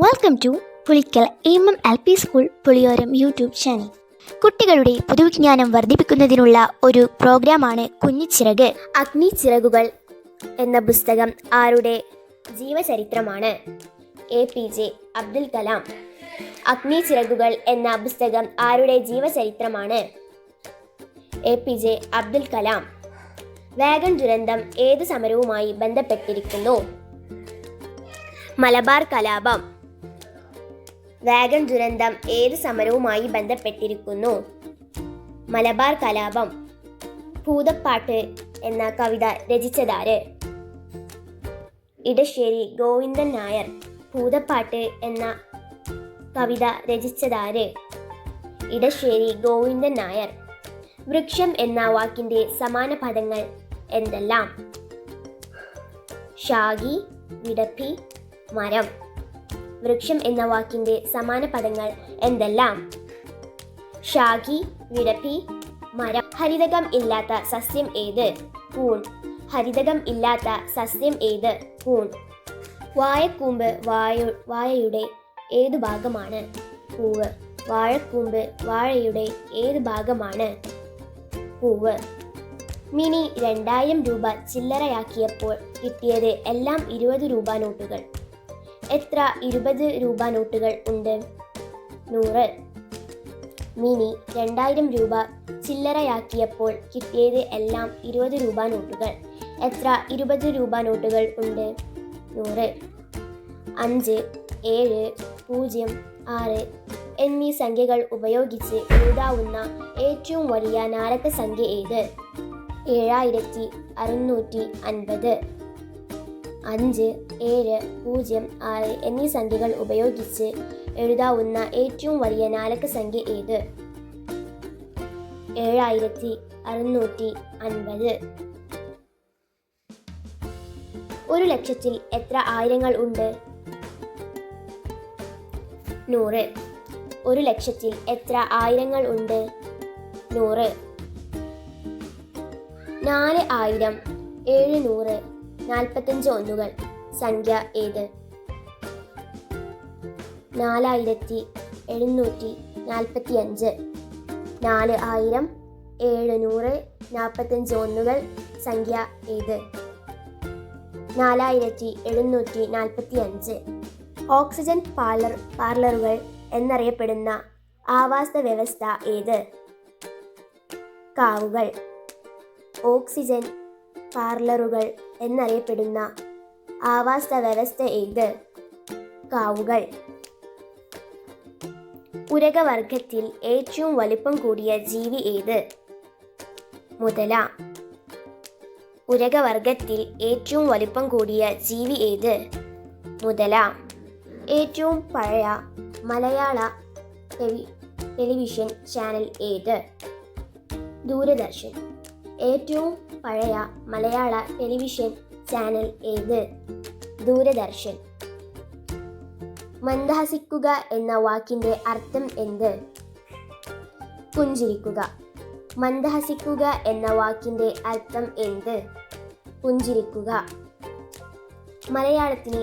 Welcome to Pulikkal M P school Puliyoram YouTube channel. കുട്ടികളുടെ പൊതുവിജ്ഞാനം വർദ്ധിപ്പിക്കുന്നതിനുള്ള ഒരു പ്രോഗ്രാമാണ് കുഞ്ഞിച്ചിറക്. അഗ്നിച്ചിറകുകൾ എന്ന പുസ്തകം ആരുടെ ജീവചരിത്രമാണ്? APJ അബ്ദുൽ കലാം. അഗ്നിച്ചിറകുകൾ എന്ന പുസ്തകം ആരുടെ ജീവചരിത്രമാണ്? APJ അബ്ദുൽ കലാം. വാഗൺ ദുരന്തം ഏത് സമരവുമായി ബന്ധപ്പെട്ടിരിക്കുന്നു? മലബാർ കലാപം. വാഗൺ ദുരന്തം ഏത് സമരവുമായി ബന്ധപ്പെട്ടിരിക്കുന്നു? മലബാർ കലാപം. ഭൂതപ്പാട്ട് എന്ന കവിത രചിച്ചതാര്? ഇടശ്ശേരി ഗോവിന്ദൻ നായർ. ഭൂതപ്പാട്ട് എന്ന കവിത രചിച്ചതാര്? ഇടശ്ശേരി ഗോവിന്ദൻ നായർ. വൃക്ഷം എന്ന വാക്കിന്റെ സമാന പദങ്ങൾ എന്തെല്ലാം? ശാഖി, വിടപ്പി, മരം. വൃക്ഷം എന്ന വാക്കിന്റെ സമാന പദങ്ങൾ എന്തെല്ലാം? ശാഖി, വിടപ്പി, മരം. ഹരിതകം ഇല്ലാത്ത സസ്യം ഏത്? കൂൺ. ഹരിതകം ഇല്ലാത്ത സസ്യം ഏത്? കൂൺ. വാഴക്കൂമ്പ് വാഴയുടെ ഏതു ഭാഗമാണ്? പൂവ്. വാഴക്കൂമ്പ് വാഴയുടെ ഏത് ഭാഗമാണ്? പൂവ്. മിനി 2000 രൂപ ചില്ലറയാക്കിയപ്പോൾ കിട്ടിയത് എല്ലാം 20 രൂപ നോട്ടുകൾ. എത്ര 20 രൂപ നോട്ടുകൾ ഉണ്ട്? 100. മിനി 2000 രൂപ ചില്ലറയാക്കിയപ്പോൾ കിട്ടിയത് എല്ലാം 20 രൂപ നോട്ടുകൾ. എത്ര 20 രൂപ നോട്ടുകൾ ഉണ്ട്? 100. 5, 7, 0, 6 എന്നീ സംഖ്യകൾ ഉപയോഗിച്ച് എഴുതാവുന്ന ഏറ്റവും വലിയ നാലക്ക സംഖ്യ ഏത്? 7650. 5, 7, 0, 6 എന്നീ സംഖ്യകൾ ഉപയോഗിച്ച് എഴുതാവുന്ന ഏറ്റവും വലിയ നാലക്ക സംഖ്യ ഏത്? 7650. 1 ലക്ഷത്തിൽ എത്ര ആയിരങ്ങൾ ഉണ്ട്? 100. 1 ലക്ഷത്തിൽ എത്ര ആയിരങ്ങൾ ഉണ്ട്? 100. 4000, 700, 45 ഒന്നുകൾ സംഖ്യ ഏത്? 4745. 4000, 700, 45 ഒന്നുകൾ സംഖ്യ ഏത്? 4745. ഓക്സിജൻ പാർലറുകൾ എന്നറിയപ്പെടുന്ന ആവാസ വ്യവസ്ഥ ഏത്? കാവുകൾ. ഓക്സിജൻ പാർലറുകൾ എന്നറിയപ്പെടുന്ന ആവാസ വ്യവസ്ഥ ഏത്? കാവുകൾ. ഉരഗവർഗത്തിൽ ഏറ്റവും വലിപ്പം കൂടിയ ജീവി ഏത്? മുതല. ഉരഗവർഗത്തിൽ ഏറ്റവും വലിപ്പം കൂടിയ ജീവി ഏത്? മുതല. ഏറ്റവും പഴയ മലയാള ടെലിവിഷൻ ചാനൽ ഏത്? ദൂരദർശൻ. ഏറ്റവും പഴയ മലയാള ടെലിവിഷൻ ചാനൽ ഏത്? ദൂരദർശൻ. മന്ദഹസിക്കുക എന്ന വാക്കിന്റെ അർത്ഥം എന്ത്? പുഞ്ചിരിക്കുക. മന്ദഹസിക്കുക എന്ന വാക്കിന്റെ അർത്ഥം എന്ത്? പുഞ്ചിരിക്കുക. മലയാളത്തിന്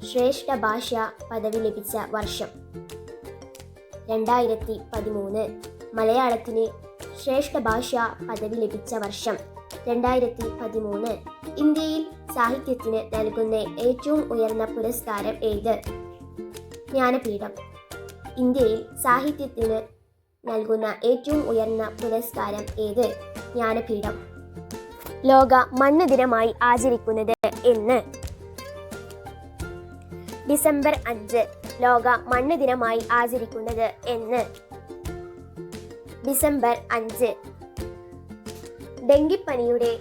ശ്രേഷ്ഠ ഭാഷ പദവി ലഭിച്ച വർഷം? 2013. മലയാളത്തിന് ശ്രേഷ്ഠ ഭാഷ പദവി ലഭിച്ച വർഷം 2013. ഇന്ത്യയിൽ സാഹിത്യത്തിന് നൽകുന്ന ഏറ്റവും ഉയർന്ന പുരസ്കാരം ഏത്? ജ്ഞാനപീഠം. ഇന്ത്യയിൽ സാഹിത്യത്തിന് നൽകുന്ന ഏറ്റവും ഉയർന്ന പുരസ്കാരം ഏത്? ജ്ഞാനപീഠം. ലോക മണ്ണ് ദിനമായി ആചരിക്കുന്നത് എന്ന്? ഡിസംബർ 5. ലോക മണ്ണ് ദിനമായി ആചരിക്കുന്നത് എന്ന്? ഡിസംബർ 5. ഡെങ്കിപ്പനിയുടെ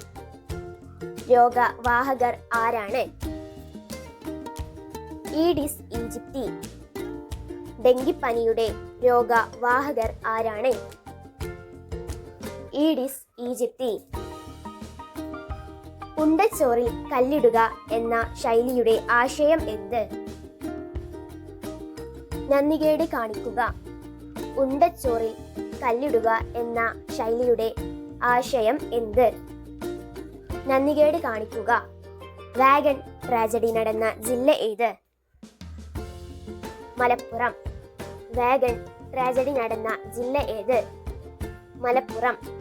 രോഗവാഹകർ ആരാണ്? ഈഡിസ് ഈജിപ്തി. ഡെങ്കിപ്പനിയുടെ രോഗവാഹകർ ആരാണ്? ഈഡിസ് ഈജിപ്തി. ഉണ്ടച്ചോറിൽ കല്ലിടുക എന്ന ശൈലിയുടെ ആശയം എന്ത്? നന്ദികേട് കാണിക്കുക. ഉണ്ടച്ചോറിൽ കല്ലിടുക എന്ന ശൈലിയുടെ ആശയം എന്ത്? നന്ദികേട് കാണിക്കുക. വാഗൺ ട്രാജഡി നടന്ന ജില്ല ഏത്? മലപ്പുറം. വാഗൺ ട്രാജഡി നടന്ന ജില്ല ഏത്? മലപ്പുറം.